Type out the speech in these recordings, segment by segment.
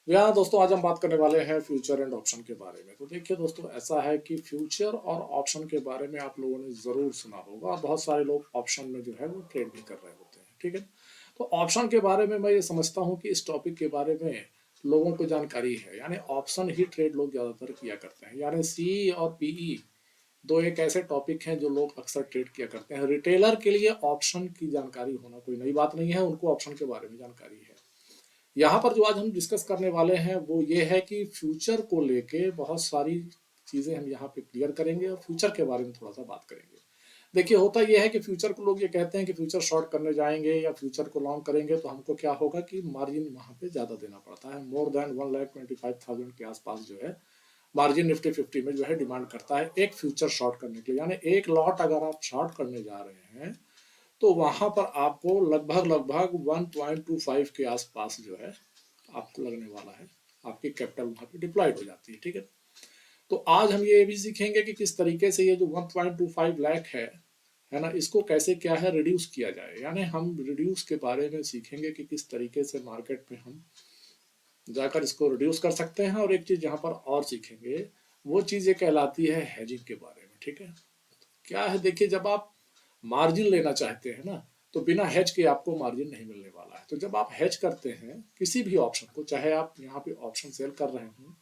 यहाँ दोस्तों आज हम बात करने वाले हैं फ्यूचर एंड ऑप्शन के बारे में। तो देखिए दोस्तों, ऐसा है कि फ्यूचर और ऑप्शन के बारे में आप लोगों ने ज़रूर सुना होगा और बहुत सारे लोग ऑप्शन में जो है वो ट्रेड भी कर रहे होते हैं, ठीक है। तो ऑप्शन के बारे में मैं ये समझता हूँ कि इस टॉपिक के बारे में लोगों को जानकारी है, यानी ऑप्शन ही ट्रेड लोग ज़्यादातर किया करते हैं। यानी सी और पीई दो एक ऐसे टॉपिक हैं जो लोग अक्सर ट्रेड किया करते हैं। रिटेलर के लिए ऑप्शन की जानकारी होना कोई नई बात नहीं है, उनको ऑप्शन के बारे में जानकारी है। यहाँ पर जो आज हम डिस्कस करने वाले हैं वो ये है कि फ्यूचर को लेके बहुत सारी चीज़ें हम यहाँ पे क्लियर करेंगे और फ्यूचर के बारे में थोड़ा सा बात करेंगे। देखिए, होता यह है कि फ्यूचर को लोग ये कहते हैं कि फ्यूचर शॉर्ट करने जाएंगे या फ्यूचर को लॉन्ग करेंगे तो हमको क्या होगा कि मार्जिन वहाँ पे ज़्यादा देना पड़ता है। मोर देन 1,25,000 के आसपास जो है मार्जिन निफ्टी 50 में जो है डिमांड करता है एक फ्यूचर शॉर्ट करने के लिए। यानी एक लॉट अगर आप शॉर्ट करने जा रहे हैं तो वहां पर आपको लगभग लगभग 1.25 के आसपास जो है आपको लगने वाला है। आपकी कैपिटल वहां पे डिप्लॉयड हो जाती है, ठीक है। तो आज हम ये भी सीखेंगे कि किस तरीके से ये जो 1.25 लाख है ना, इसको कैसे क्या है रिड्यूस किया जाए। यानी हम रिड्यूस के बारे में सीखेंगे कि किस तरीके से मार्केट में हम जाकर इसको रिड्यूस कर सकते हैं। और एक चीज यहाँ पर और सीखेंगे, वो चीज ये कहलाती है हेजिंग के बारे में, ठीक है। क्या है, देखिए, जब आप मार्जिन लेना चाहते हैं ना, तो बिना हेज के आपको मार्जिन नहीं मिलने वाला है। तो जब आप हेज करते हैं किसी भी ऑप्शन को, चाहे आप यहाँ पे ऑप्शन सेल कर रहे हो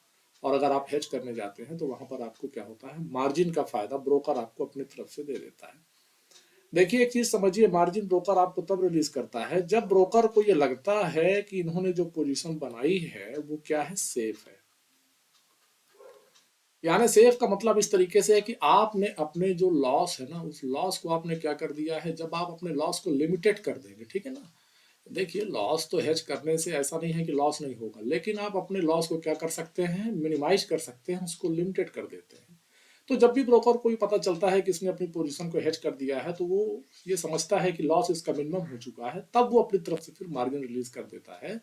और अगर आप हेज करने जाते हैं तो वहां पर आपको क्या होता है, मार्जिन का फायदा ब्रोकर आपको अपनी तरफ से दे देता है। देखिए, एक चीज समझिए, मार्जिन ब्रोकर आपको तब रिलीज करता है जब ब्रोकर को ये लगता है कि इन्होंने जो पोजीशन बनाई है वो क्या है, सेफ है। यानी सेफ का मतलब इस तरीके से है कि आपने अपने जो लॉस है ना, उस लॉस को आपने क्या कर दिया है, जब आप अपने लॉस को लिमिटेड कर देंगे, ठीक है ना। देखिए, लॉस तो हेज करने से ऐसा नहीं है कि लॉस नहीं होगा, लेकिन आप अपने लॉस को क्या कर सकते हैं, मिनिमाइज कर सकते हैं, उसको लिमिटेड कर देते हैं। तो जब भी ब्रोकर को पता चलता है कि इसने अपनी पोजीशन को हेज कर दिया है तो वो ये समझता है कि लॉस इसका मिनिमम हो चुका है, तब वो अपनी तरफ से फिर मार्जिन रिलीज कर देता है।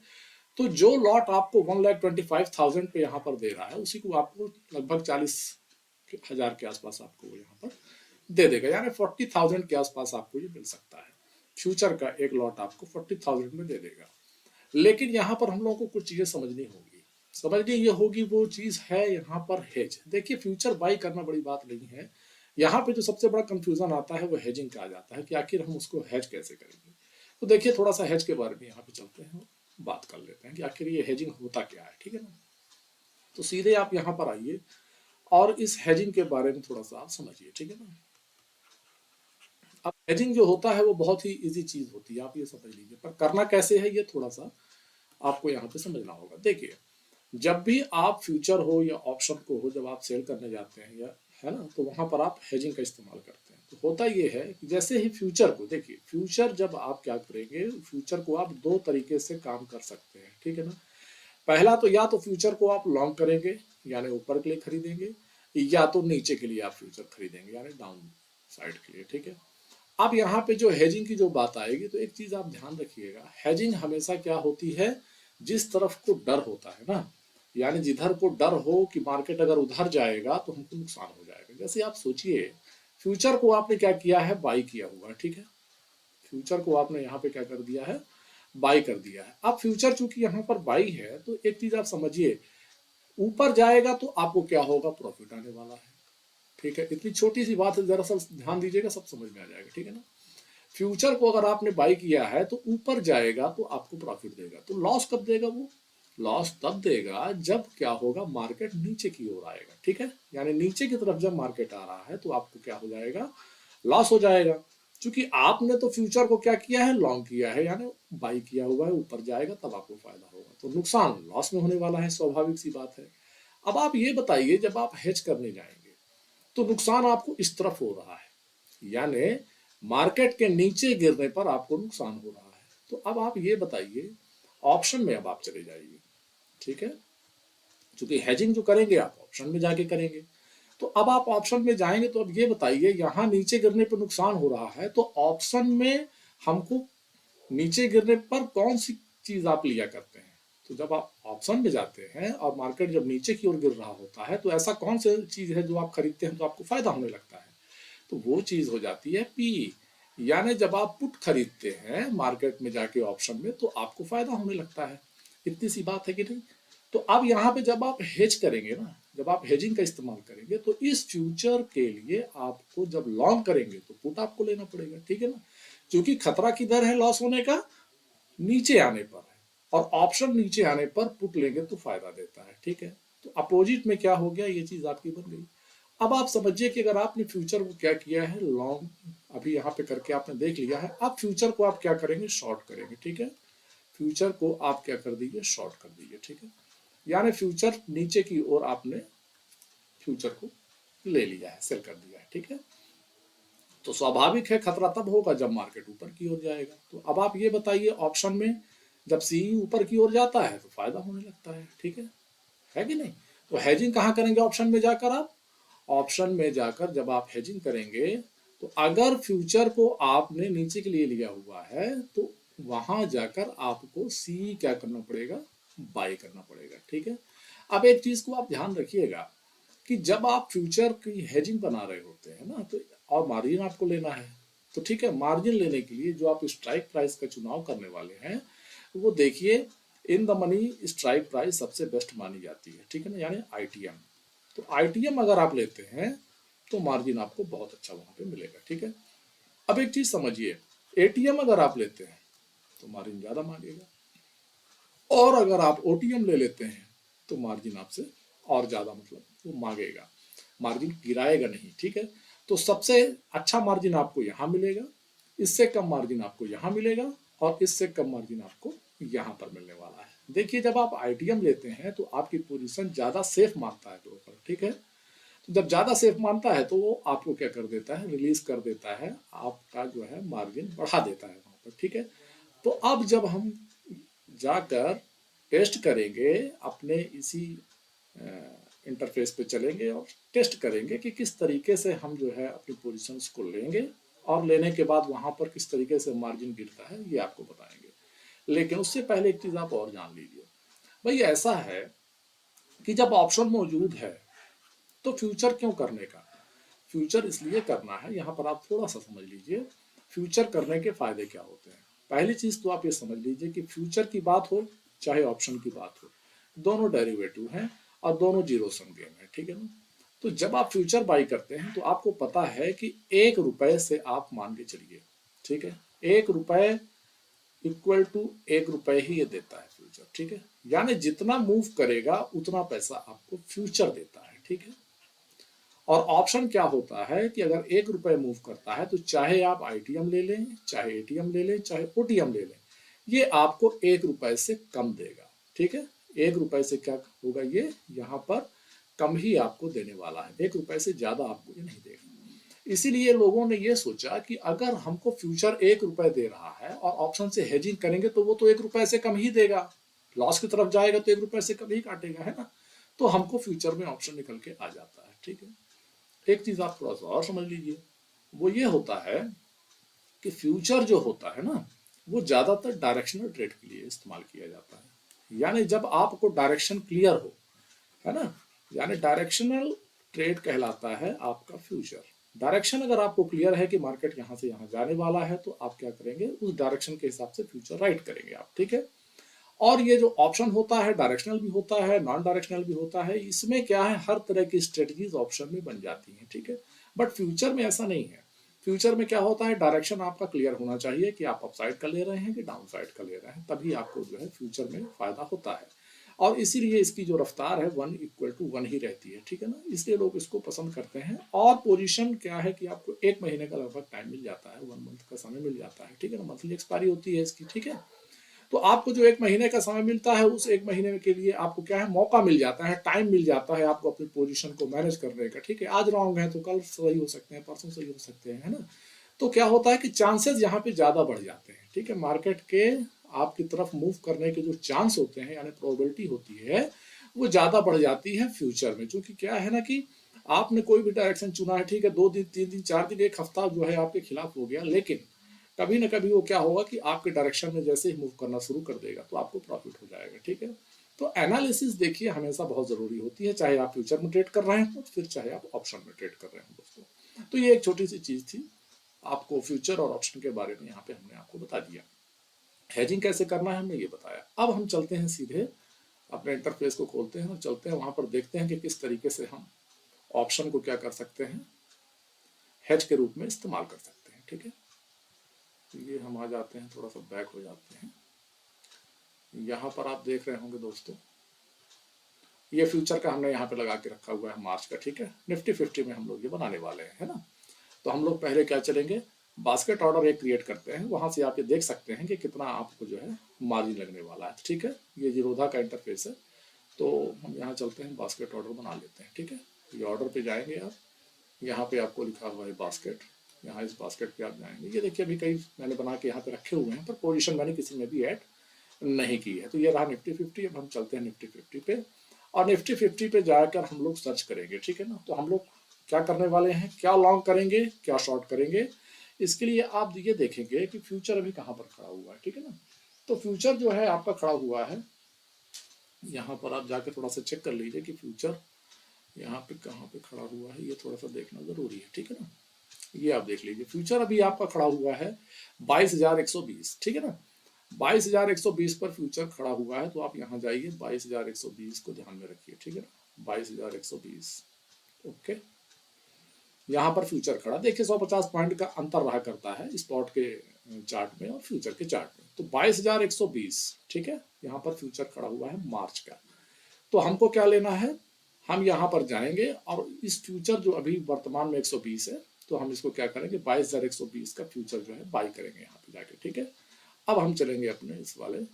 तो जो लॉट आपको 1,25,000 पे यहाँ पर दे रहा है उसी को आपको लगभग 40,000 के आसपास आपको वो यहाँ पर दे देगा। यानी 40,000 के आसपास आपको ये मिल सकता है। फ्यूचर का एक लॉट आपको 40,000 में दे देगा। लेकिन यहाँ पर हम लोगों को कुछ चीजें समझनी होगी। समझनी ये होगी वो चीज है यहाँ पर हेज। देखिए, फ्यूचर बाई करना बड़ी बात नहीं है। यहाँ पे जो सबसे बड़ा कंफ्यूजन आता है वो हेजिंग का आ जाता है कि आखिर हम उसको हेज कैसे करेंगे। तो देखिए, थोड़ा सा हेज के बारे में यहाँ पे चलते हैं, बात कर लेते हैं कि आखिर ये हेजिंग होता क्या है, ठीक है ना। तो सीधे आप यहाँ पर आइए और इस हेजिंग के बारे में थोड़ा सा आप समझिए, ठीक है ना। अब हेजिंग जो होता है वो बहुत ही इजी चीज होती है, आप ये समझ लीजिए, पर करना कैसे है ये थोड़ा सा आपको यहाँ पे समझना होगा। देखिए, जब भी आप फ्यूचर हो या ऑप्शन को हो, जब आप सेल करने जाते हैं या है ना, तो वहां पर आप हेजिंग का इस्तेमाल करते हैं। तो होता ये है कि जैसे ही फ्यूचर को देखिए, फ्यूचर जब आप क्या करेंगे, फ्यूचर को आप दो तरीके से काम कर सकते हैं, ठीक है ना। पहला तो या तो फ्यूचर को आप लॉन्ग करेंगे यानी ऊपर के लिए खरीदेंगे, या तो नीचे के लिए आप फ्यूचर खरीदेंगे यानी डाउन साइड के लिए, ठीक है। अब यहाँ पे जो हेजिंग की जो बात आएगी तो एक चीज आप ध्यान रखिएगा, हेजिंग हमेशा क्या होती है, जिस तरफ को डर होता है ना, यानी जिधर को डर हो कि मार्केट अगर उधर जाएगा तो हमको नुकसान हो जाएगा। जैसे आप सोचिए, फ्यूचर को आपने क्या किया है, बाई किया हुआ है, ठीक है। फ्यूचर को आपने यहाँ पे क्या कर दिया है, बाई कर दिया है। अब फ्यूचर चूंकि यहाँ पर बाई है तो एक चीज आप समझिए, ऊपर जाएगा तो आपको क्या होगा, प्रॉफिट आने वाला है, ठीक है। इतनी छोटी सी बात है, जरा सा ध्यान दीजिएगा, सब समझ में आ जाएगा, ठीक है ना। फ्यूचर को अगर आपने बाई किया है तो ऊपर जाएगा तो आपको प्रॉफिट देगा। तो लॉस कब देगा वो, लॉस तब देगा जब क्या होगा, मार्केट नीचे की ओर आएगा, ठीक है। यानी नीचे की तरफ जब मार्केट आ रहा है तो आपको क्या हो जाएगा, लॉस हो जाएगा। क्योंकि आपने तो फ्यूचर को क्या किया है, लॉन्ग किया है, यानी बाई किया हुआ है, ऊपर जाएगा तब आपको फायदा होगा, तो नुकसान लॉस में होने वाला है, स्वाभाविक सी बात है। अब आप ये बताइए, जब आप हेज करने जाएंगे तो नुकसान आपको इस तरफ हो रहा है, यानी मार्केट के नीचे गिरने पर आपको नुकसान हो रहा है। तो अब आप ये बताइए, ऑप्शन में अब आप चले जाइए, ठीक है। क्योंकि हेजिंग जो करेंगे आप ऑप्शन में जाके करेंगे। तो अब आप ऑप्शन में जाएंगे तो अब ये बताइए, यहां नीचे गिरने पर नुकसान हो रहा है तो ऑप्शन में हमको नीचे गिरने पर कौन सी चीज आप लिया करते हैं। तो जब आप ऑप्शन में जाते हैं और मार्केट जब नीचे की ओर गिर रहा होता है तो ऐसा कौन सी चीज है जो आप खरीदते हैं तो आपको फायदा होने लगता है, तो वो चीज हो जाती है पी। यानी जब आप पुट खरीदते हैं मार्केट में जाके ऑप्शन में तो आपको फायदा होने लगता है। इतनी सी बात है कि नहीं। तो अब यहाँ पे जब आप हेज करेंगे ना, जब आप हेजिंग का इस्तेमाल करेंगे तो इस फ्यूचर के लिए आपको जब लॉन्ग करेंगे तो पुट आपको लेना पड़ेगा, ठीक है ना, क्योंकि खतरा किधर है लॉस होने का, नीचे आने पर है, और ऑप्शन नीचे आने पर पुट लेंगे तो फायदा देता है, ठीक है। तो अपोजिट में क्या हो गया, ये चीज आपकी बन गई। अब आप समझिए कि अगर आपने फ्यूचर को क्या किया है लॉन्ग, अभी यहाँ पे करके आपने देख लिया है, अब फ्यूचर को आप क्या करेंगे, शॉर्ट करेंगे, ठीक है। फ्यूचर को आप क्या कर दीजिए, शॉर्ट कर दीजिए, ठीक है। यानी फ्यूचर नीचे की ओर आपने फ्यूचर को ले लिया है, सेल कर दिया है, ठीक है। तो स्वाभाविक है खतरा तब होगा जब मार्केट ऊपर की ओर जाएगा। तो अब आप ये बताइए, ऑप्शन में जब सीई ऊपर की ओर जाता है तो फायदा होने लगता है, ठीक है कि नहीं। तो हेजिंग कहाँ करेंगे, ऑप्शन में जाकर आप, ऑप्शन में जाकर जब आप हेजिंग करेंगे तो अगर फ्यूचर को आपने नीचे के लिए लिया हुआ है तो वहां जाकर आपको सी क्या करना पड़ेगा, बाय करना पड़ेगा, ठीक है। अब एक चीज को आप ध्यान रखिएगा कि जब आप फ्यूचर की हेजिंग बना रहे होते हैं ना, तो और मार्जिन आपको लेना है, तो ठीक है, मार्जिन लेने के लिए जो आप स्ट्राइक प्राइस का चुनाव करने वाले हैं वो देखिए, in the money strike price सबसे बेस्ट मानी जाती है, ठीक है ना, यानी आईटीएम। तो आईटीएम अगर आप लेते हैं तो मार्जिन आपको बहुत अच्छा वहां पे मिलेगा, ठीक है। अब एक चीज समझिए, एटीएम अगर आप लेते हैं तो मार्जिन ज्यादा मांगेगा, और अगर आप ओटीएम ले लेते हैं तो मार्जिन आपसे और ज्यादा मतलब वो मांगेगा, मार्जिन गिराएगा नहीं, ठीक है। तो सबसे अच्छा मार्जिन आपको यहाँ मिलेगा, इससे कम मार्जिन आपको यहाँ मिलेगा, और इससे कम मार्जिन आपको यहाँ पर मिलने वाला है। देखिए, जब आप आईटीएम लेते हैं तो आपकी पोजीशन ज्यादा सेफ मानता है ब्रोकर, ठीक है। तो जब ज्यादा सेफ मानता है तो वो आपको क्या कर देता है, रिलीज कर देता है, आपका जो है मार्जिन बढ़ा देता है वहां पर, ठीक है। तो अब जब हम जाकर टेस्ट करेंगे, अपने इसी इंटरफेस पे चलेंगे और टेस्ट करेंगे कि किस तरीके से हम जो है अपनी पोजीशंस को लेंगे, और लेने के बाद वहां पर किस तरीके से मार्जिन गिरता है ये आपको बताएंगे। लेकिन उससे पहले एक चीज आप और जान लीजिए, भाई ऐसा है कि जब ऑप्शन मौजूद है तो फ्यूचर क्यों करने का, फ्यूचर इसलिए करना है, यहाँ पर आप थोड़ा सा समझ लीजिए फ्यूचर करने के फायदे क्या होते हैं। पहली चीज तो आप ये समझ लीजिए कि फ्यूचर की बात हो चाहे ऑप्शन की बात हो, दोनों डेरिवेटिव हैं और दोनों जीरो सम गेम है, ठीक है ना। तो जब आप फ्यूचर बाई करते हैं तो आपको पता है कि 1 रुपए से आप मान के चलिए, ठीक है, 1 रुपए इक्वल टू 1 रुपए ही ये देता है फ्यूचर, ठीक है। यानी जितना मूव करेगा उतना पैसा आपको फ्यूचर देता है, ठीक है। और ऑप्शन क्या होता है कि अगर 1 रुपए मूव करता है तो चाहे आप आईटीएम ले लें, चाहे एटीएम ले लें, चाहे ओटीएम ले लें, ये आपको 1 रुपए से कम देगा, ठीक है। 1 रुपए से क्या होगा, ये यहाँ पर कम ही आपको देने वाला है, 1 रुपए से ज्यादा आपको ये नहीं देगा। इसीलिए लोगों ने ये सोचा कि अगर हमको फ्यूचर 1 रुपए दे रहा है और ऑप्शन से हेजिंग करेंगे तो वो तो 1 रुपए से कम ही देगा, लॉस की तरफ जाएगा तो 1 रुपए से कम ही काटेगा, है ना। तो हमको फ्यूचर में ऑप्शन निकल के आ जाता है, ठीक है। एक चीज आप थोड़ा सा और समझ लीजिए, वो ये होता है कि फ्यूचर जो होता है ना, वो ज्यादातर डायरेक्शनल ट्रेड के लिए इस्तेमाल किया जाता है, यानी जब आपको डायरेक्शन क्लियर हो, है ना, यानी डायरेक्शनल ट्रेड कहलाता है आपका फ्यूचर। डायरेक्शन अगर आपको क्लियर है कि मार्केट यहाँ से यहाँ जाने वाला है तो आप क्या करेंगे, उस डायरेक्शन के हिसाब से फ्यूचर राइट करेंगे आप, ठीक है। और ये जो ऑप्शन होता है डायरेक्शनल भी होता है, नॉन डायरेक्शनल भी होता है, इसमें क्या है, हर तरह की स्ट्रेटजीज ऑप्शन में बन जाती हैं, ठीक है। बट फ्यूचर में ऐसा नहीं है। फ्यूचर में क्या होता है, डायरेक्शन आपका क्लियर होना चाहिए कि आप अपसाइड का ले रहे हैं कि डाउन साइड का ले रहे हैं, तभी आपको जो है फ्यूचर में फायदा होता है। और इसीलिए इसकी जो रफ्तार है 1 = 1 ही रहती है, ठीक है ना, इसलिए लोग इसको पसंद करते हैं। और पोजीशन क्या है कि आपको 1 महीने का लगभग टाइम मिल जाता है, 1 मंथ का समय मिल जाता है, ठीक है ना, मंथली एक्सपायरी होती है इसकी, ठीक है। तो आपको जो 1 महीने का समय मिलता है उस 1 महीने के लिए आपको क्या है, मौका मिल जाता है, टाइम मिल जाता है आपको अपनी पोजीशन को मैनेज करने का, ठीक है। आज रॉन्ग है तो कल सही हो सकते हैं, परसों सही हो सकते हैं, है ना। तो क्या होता है कि चांसेस यहाँ पे ज्यादा बढ़ जाते हैं, ठीक है, मार्केट के आपकी तरफ मूव करने के जो चांस होते हैं यानी प्रोबेबिलिटी होती है वो ज्यादा बढ़ जाती है फ्यूचर में। क्योंकि क्या है ना कि आपने कोई भी डायरेक्शन चुना है, ठीक है, 2 दिन 3 दिन 4 दिन 1 हफ्ता जो है आपके खिलाफ हो गया, लेकिन कभी ना कभी वो क्या होगा कि आपके डायरेक्शन में जैसे ही मूव करना शुरू कर देगा तो आपको प्रॉफिट हो जाएगा, ठीक है। तो एनालिसिस देखिए हमेशा बहुत जरूरी होती है, चाहे आप फ्यूचर में ट्रेड कर रहे हैं फिर चाहे आप ऑप्शन में ट्रेड कर रहे हैं दोस्तों। तो ये एक छोटी सी चीज थी, आपको फ्यूचर और ऑप्शन के बारे में यहाँ पे हमने आपको बता दिया। हेजिंग कैसे करना है हमने ये बताया। अब हम चलते हैं सीधे अपने इंटरफेस को खोलते हैं और चलते हैं, वहां पर देखते हैं कि किस तरीके से हम ऑप्शन को क्या कर सकते हैं, हेज के रूप में इस्तेमाल कर सकते हैं। ठीक है, तो ये हम आ जाते हैं, थोड़ा सा बैक हो जाते हैं। यहाँ पर आप देख रहे होंगे दोस्तों, ये फ्यूचर का हमने यहाँ पे लगा के रखा हुआ है मार्च का। ठीक है, निफ्टी 50 में हम लोग ये बनाने वाले हैं, है ना। तो हम लोग पहले क्या चलेंगे, बास्केट ऑर्डर एक क्रिएट करते हैं, वहां से आप ये देख सकते हैं कि कितना आपको जो है मार्जिन लगने वाला है। ठीक है, ये जीरोधा का इंटरफेस है। तो हम यहाँ चलते हैं, बास्केट ऑर्डर बना लेते हैं। ठीक है, ये ऑर्डर पे जाएंगे आप, यहाँ पे आपको लिखा हुआ है बास्केट, यहाँ इस बास्केट पे आप जाएंगे। ये देखिए अभी कई मैंने बना के यहाँ पे रखे हुए हैं, पर पोजीशन मैंने किसी में भी ऐड नहीं की है। तो ये रहा निफ्टी 50। अब हम चलते हैं निफ्टी 50 पे, और निफ्टी 50 पे जाकर हम लोग सर्च करेंगे। ठीक है ना, तो हम लोग क्या करने वाले हैं, क्या लॉन्ग करेंगे, क्या शॉर्ट करेंगे, इसके लिए आप ये देखेंगे कि फ्यूचर अभी कहाँ पर खड़ा हुआ है। ठीक है ना, तो फ्यूचर जो है आपका खड़ा हुआ है, यहाँ पर आप जाकर थोड़ा सा चेक कर लीजिए कि फ्यूचर यहाँ पे कहाँ पे खड़ा हुआ है, ये थोड़ा सा देखना जरूरी है। ठीक है ना, ये आप देख लीजिए, फ्यूचर अभी आपका खड़ा हुआ है 22,120। ठीक है ना, 22,120 पर फ्यूचर खड़ा हुआ है। तो आप यहाँ जाइए, 22,120 को ध्यान में रखिए। ठीक है ना, 22,120, ओके। यहाँ पर फ्यूचर खड़ा, देखिए 150 पॉइंट का अंतर रहा करता है स्पॉट के चार्ट में और फ्यूचर के चार्ट में। तो 22,120, ठीक है, यहाँ पर फ्यूचर खड़ा हुआ है मार्च का। तो हमको क्या लेना है, हम यहाँ पर जाएंगे और इस फ्यूचर जो अभी वर्तमान में 120 है, तो हम इसको क्या करेंगे, 22,120 का फ्यूचर जो है बाई करेंगे यहाँ पे जाके। ठीक है, अब हम चलेंगे अपने इस वाले,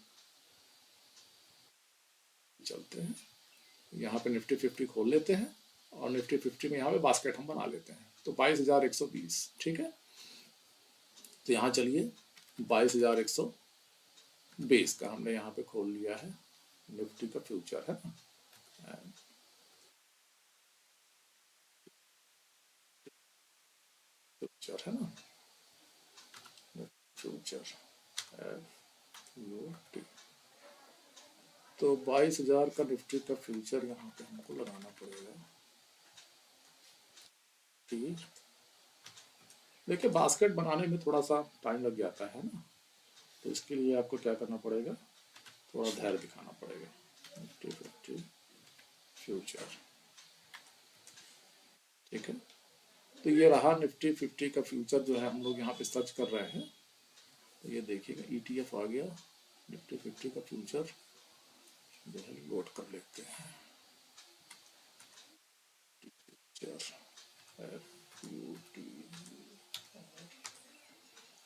चलते हैं यहाँ पे निफ्टी 50 खोल लेते हैं, और निफ्टी 50 में यहाँ पे बास्केट हम बना लेते हैं। तो 22,120, ठीक है। तो यहाँ चलिए, 22,120 का हमने यहाँ पे खोल लिया है, निफ्टी का फ्यूचर है ना, फ्यूचर है ना, फ्यूचर तो 22,000 का निफ्टी का फ्यूचर यहाँ पे हमको लगाना पड़ेगा। ठीक, देखिए बास्केट बनाने में थोड़ा सा टाइम लग जाता है ना, तो इसके लिए आपको क्या करना पड़ेगा, थोड़ा धैर्य दिखाना पड़ेगा। निफ्टी 50 फ्यूचर, ठीक है। तो ये रहा निफ्टी 50 का फ्यूचर जो है हम लोग यहाँ पे सर्च कर रहे हैं। तो ये देखिएगा ETF आ गया, निफ्टी 50 का फ्यूचर जो है लोड कर लेते हैं।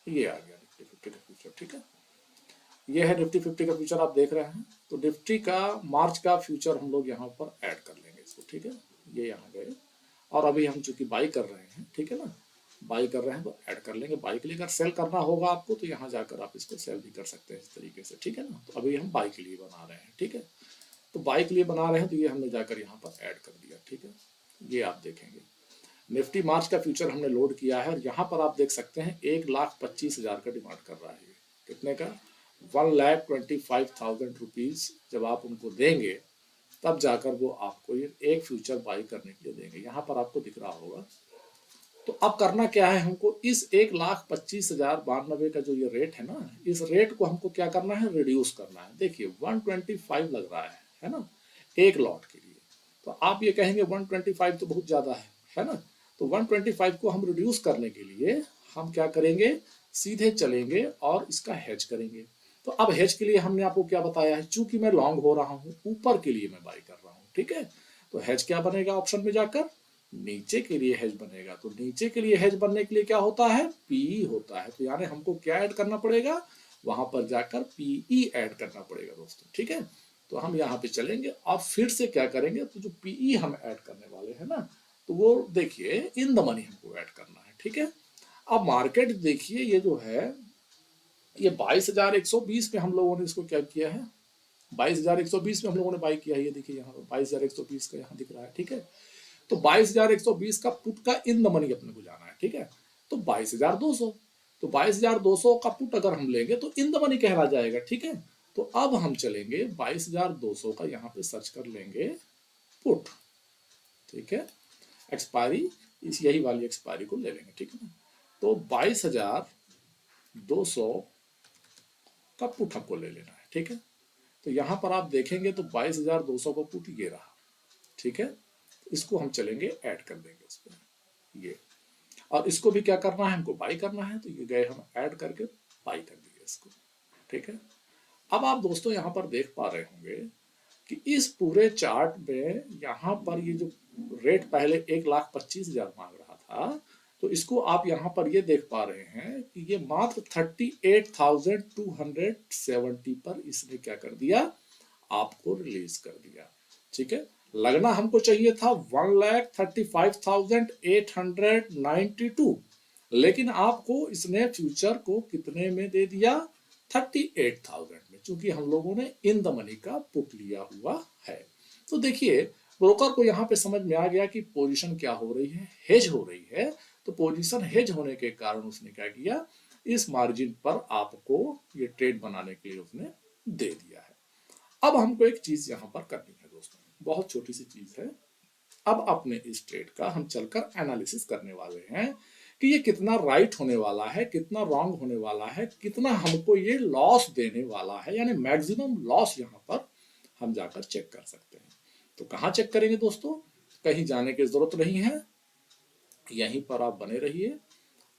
ये आ गया निफ्टी 50 का फ्यूचर, ठीक है। ये है निफ्टी 50 का फ्यूचर, आप देख रहे हैं। तो निफ्टी का मार्च का फ्यूचर हम लोग यहाँ पर ऐड कर लेंगे इसको, ठीक है। ये यहाँ गए, और अभी हम चूंकि बाई कर रहे हैं, ठीक है ना, बाई कर रहे हैं तो ऐड कर लेंगे। बाई के लिए अगर सेल करना होगा आपको, तो यहाँ जाकर आप इसको सेल भी कर सकते हैं इस तरीके से, ठीक है ना। तो अभी हम बाई के लिए बना रहे हैं, ठीक है। तो बाई के लिए बना रहे हैं, तो ये हमने जाकर यहाँ पर ऐड कर दिया, ठीक है। ये आप देखेंगे निफ्टी मार्च का फ्यूचर हमने लोड किया है, और यहाँ पर आप देख सकते हैं 1,25,000 का डिमांड कर रहा है। कितने का, 1,25,000 रुपीज जब आप उनको देंगे, तब जाकर वो आपको ये एक फ्यूचर बाई करने के लिए देंगे। यहाँ पर आपको दिख रहा होगा। तो अब करना क्या है हमको, इस 1,25,092 का जो ये रेट है ना, इस रेट को हमको क्या करना है, रिड्यूस करना है। देखिए 125 लग रहा है ना, एक लॉट के लिए। तो आप ये कहेंगे 125 तो बहुत ज्यादा है ना। तो 125 को हम रिड्यूस करने के लिए हम क्या करेंगे, सीधे चलेंगे और इसका हेज करेंगे। तो अब हेज के लिए हमने आपको क्या बताया है, चूंकि मैं लॉन्ग हो रहा हूं, ऊपर के लिए मैं बाई कर रहा हूं, ठीक है। तो हेज क्या बनेगा, ऑप्शन में जाकर नीचे के लिए हेज बनेगा। तो नीचे के लिए हेज बनने के लिए क्या होता है, पीई होता है। तो यानी हमको क्या ऐड करना पड़ेगा, वहां पर जाकर पीई ऐड करना पड़ेगा दोस्तों, ठीक है। तो हम यहाँ पे चलेंगे और फिर से क्या करेंगे, तो जो पीई हम ऐड करने वाले हैं ना, तो वो देखिए इन द मनी हमको ऐड करना है, ठीक है। अब मार्केट देखिए, ये जो है ये 22,120 पे हम लोगों ने इसको क्या किया है, 22,120 में हम लोगों ने बाई किया है। ये देखिए यहाँ पर 22,120 का यहाँ दिख रहा है, ठीक है। तो 22,120 का पुट का इन द मनी अपने को जाना है, ठीक है। तो 22,200, तो 22,200 का पुट अगर हम लेंगे तो इन द मनी कहला जाएगा, ठीक है। तो अब हम चलेंगे 22,200 का यहाँ पे सर्च कर लेंगे पुट, ठीक है। एक्सपायरी इस यही वाली एक्सपायरी को ले लेंगे, ठीक है ना। तो 22,200 का पुट हमको ले लेना है, ठीक है। तो यहाँ पर आप देखेंगे तो 22,200 का पुट ये रहा, ठीक है। इसको हम चलेंगे ऐड कर देंगे इस पर ये, और इसको भी क्या करना है, हमको बाई करना है, तो ये गए हम ऐड करके बाई कर दिए इसको, ठीक है। अब आप दोस्तों यहाँ पर देख पा रहे होंगे कि इस पूरे चार्ट में यहाँ पर ये जो रेट पहले 1,25,000 मांग रहा था, तो इसको आप यहाँ पर ये देख पा रहे हैं कि ये मात्र 38,270 पर इसने क्या कर दिया, आपको रिलीज कर दिया, ठीक है। लगना हमको चाहिए था 1,35,892, लेकिन आपको इसने फ्यूचर को कितने में दे दिया, 38,000 में, क्योंकि हम लोगों ने इन द मनी का पुट लिया हुआ है। तो देखिए ब्रोकर को यहाँ पे समझ में आ गया कि पोजीशन क्या हो रही है, हेज हो रही है। तो पोजीशन हेज होने के कारण उसने क्या किया, इस मार्जिन पर आपको ये ट्रेड बनाने के लिए उसने दे दिया है। अब हमको एक चीज यहाँ पर करनी है दोस्तों, बहुत छोटी सी चीज है। अब अपने इस ट्रेड का हम चलकर एनालिसिस करने वाले हैं कि ये कितना राइट होने वाला है, कितना रॉन्ग होने वाला है, कितना हमको ये लॉस देने वाला है, यानी मैक्सिमम लॉस यहाँ पर हम जाकर चेक कर सकते हैं। तो कहाँ चेक करेंगे दोस्तों, कहीं जाने की जरूरत नहीं है, यहीं पर आप बने रहिए।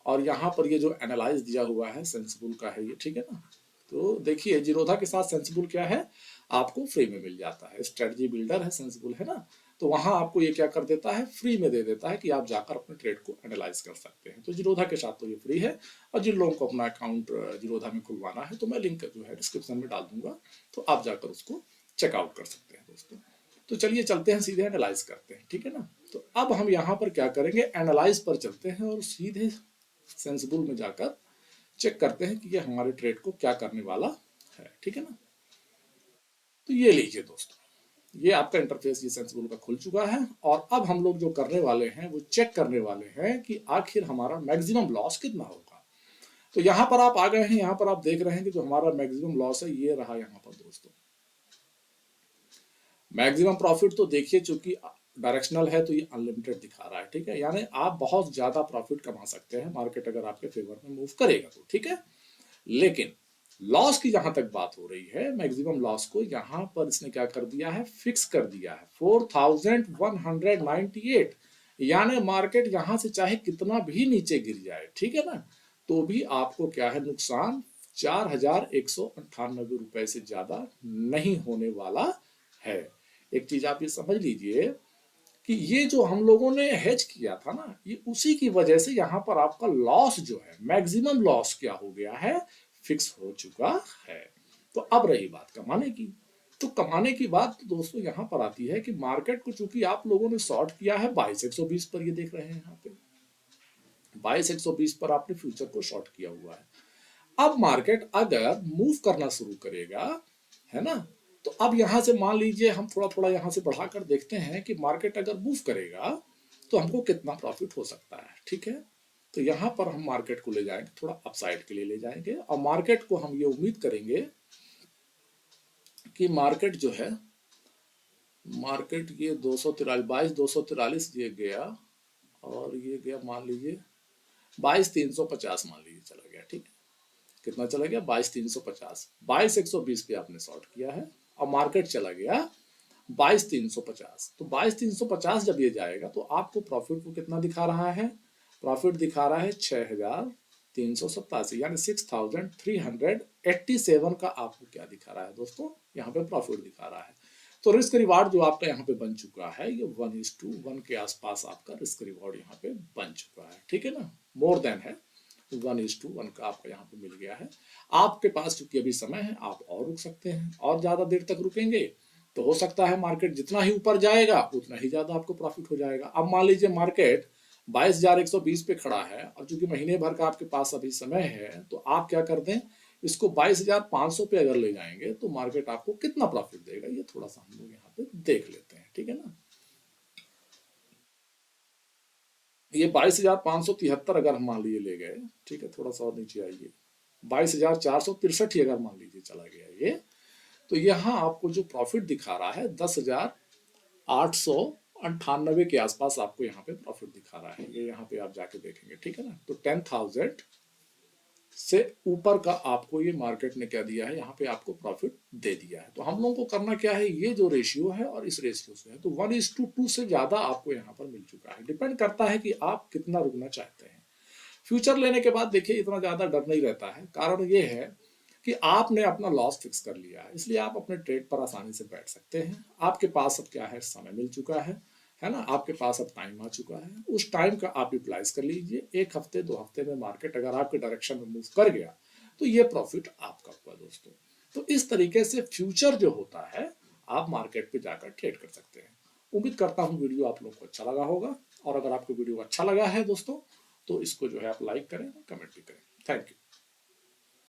और यहाँ पर ये जो एनालाइज दिया हुआ है सेंसिबल का है ये, ठीक है ना। तो देखिए जीरोधा के साथ सेंसिबल क्या है, आपको फ्री में मिल जाता है, स्ट्रेटजी बिल्डर है सेंसिबल, है ना। तो वहां आपको ये क्या कर देता है, फ्री में दे देता है कि आप जाकर अपने ट्रेड को एनालाइज कर सकते हैं। तो जीरोधा के साथ तो ये फ्री है, और जिन लोगों को अपना अकाउंट जीरोधा में खुलवाना है तो मैं लिंक जो है डिस्क्रिप्शन में डाल दूंगा, तो आप जाकर उसको चेकआउट कर सकते हैं दोस्तों। तो चलिए चलते हैं सीधे एनालाइज करते हैं, ठीक है ना। तो अब हम यहाँ पर क्या करेंगे, एनालाइज पर चलते हैं और सीधे सेंसिबल में जाकर चेक करते हैं कि ये हमारे ट्रेड को क्या करने वाला है, ठीक है ना। तो ये लीजिए दोस्तों, ये आपका इंटरफेस ये सेंसिबल का खुल चुका है, और अब हम लोग जो करने वाले हैं वो चेक करने वाले हैं कि आखिर हमारा मैक्सिमम लॉस कितना होगा। तो यहां पर आप आ गए हैं, यहां पर आप देख रहे हैं कि जो हमारा मैक्सिमम लॉस है ये रहा यहाँ पर दोस्तों। मैक्सिमम प्रॉफिट तो देखिए, चूंकि डायरेक्शनल है तो ये अनलिमिटेड दिखा रहा है, ठीक है, यानी आप बहुत ज्यादा प्रॉफिट कमा सकते हैं मार्केट अगर आपके फेवर में मूव करेगा तो, ठीक है। लेकिन लॉस की जहां तक बात हो रही है, मैक्सिमम लॉस को यहां पर इसने क्या कर दिया है, फिक्स कर दिया है 4,198, यानी मार्केट यहां से चाहे कितना भी नीचे गिर जाए, ठीक है ना, तो भी आपको क्या है, नुकसान 4,198 रुपए से ज्यादा नहीं होने वाला है। एक चीज आप ये समझ लीजिए कि ये जो हम लोगों ने हेज किया था ना, ये उसी की वजह से यहाँ पर आपका लॉस जो है, मैक्सिमम लॉस क्या हो गया है, फिक्स हो चुका है। तो अब रही बात कमाने की, तो कमाने की बात तो दोस्तों यहाँ पर आती है कि मार्केट को चूंकि आप लोगों ने शॉर्ट किया है 22,120 पर, ये देख रहे हैं यहाँ पे 22,120 पर आपने फ्यूचर को शॉर्ट किया हुआ है। अब मार्केट अगर मूव करना शुरू करेगा, है ना, तो अब यहां से मान लीजिए हम थोड़ा थोड़ा यहां से बढ़ाकर देखते हैं कि मार्केट अगर मूव करेगा तो हमको कितना प्रॉफिट हो सकता है, ठीक है। तो यहां पर हम मार्केट को ले जाएंगे, थोड़ा अपसाइड के लिए ले जाएंगे, और मार्केट को हम ये उम्मीद करेंगे कि मार्केट जो है, मार्केट ये 2243 ये गया, और ये गया मान लीजिए 22,350 मान लीजिए चला गया, ठीक है। कितना चला गया, 22,350, 22,120 पे आपने शॉर्ट किया है, और मार्केट चला गया 22,350। तो 22,350 जब ये जाएगा तो आपको प्रॉफिट को कितना दिखा रहा है, प्रॉफिट दिखा रहा है 6,387, यानी 6,387 का आपको क्या दिखा रहा है दोस्तों, यहाँ पे प्रॉफिट दिखा रहा है। तो रिस्क रिवार्ड जो आपका यहाँ पे बन चुका है, ये 1:1 के आसपास आपका रिस्क रिवार्ड यहाँ पे बन चुका है, ठीक है ना, मोर देन है, 1:1 का आपका यहाँ पे मिल गया है। आपके पास चूंकि अभी समय है, आप और रुक सकते हैं, और ज्यादा देर तक रुकेंगे तो हो सकता है मार्केट जितना ही ऊपर जाएगा उतना ही ज्यादा आपको प्रॉफिट हो जाएगा। अब मान लीजिए मार्केट 22,120 पे खड़ा है, और चूंकि महीने भर का आपके पास अभी समय है, तो आप क्या कर दें, इसको 22,500 पे अगर ले जाएंगे तो मार्केट आपको कितना प्रॉफिट देगा, ये थोड़ा सा हम लोग यहाँ पे देख लेते हैं, ठीक है ना। ये 22,573 अगर हम मान लीजिए ले गए, ठीक है, थोड़ा सा और नीचे आइए, 22,463 ही अगर मान लीजिए चला गया ये, तो यहाँ आपको जो प्रॉफिट दिखा रहा है 10,898 के आसपास आपको यहाँ पे प्रॉफिट दिखा रहा है, ये यहाँ पे आप जाके देखेंगे, ठीक है ना। तो 10,000 से ऊपर का आपको ये मार्केट ने क्या दिया है, यहाँ पे आपको प्रॉफिट दे दिया है। तो हम लोगों को करना क्या है, ये जो रेशियो है और इस रेशियो से है तो 1:2 से ज्यादा आपको यहाँ पर मिल चुका है। डिपेंड करता है कि आप कितना रुकना चाहते हैं। फ्यूचर लेने के बाद देखिए इतना ज्यादा डर नहीं रहता है। कारण ये है कि आपने अपना लॉस फिक्स कर लिया है, इसलिए आप अपने ट्रेड पर आसानी से बैठ सकते हैं। आपके पास अब क्या है, समय मिल चुका है ना, आपके पास अब टाइम आ चुका है। उस टाइम का आप यूटिलाइज कर लीजिए। 1 हफ्ते 2 हफ्ते में मार्केट अगर आपके डायरेक्शन में मूव कर गया तो ये प्रॉफिट आपका हुआ दोस्तों। तो इस तरीके से फ्यूचर जो होता है आप मार्केट पे जाकर ट्रेड कर सकते हैं। उम्मीद करता हूँ वीडियो आप लोगों को अच्छा लगा होगा, और अगर आपको वीडियो अच्छा लगा है दोस्तों तो इसको जो है आप लाइक करें, कमेंट भी करें। Thank you.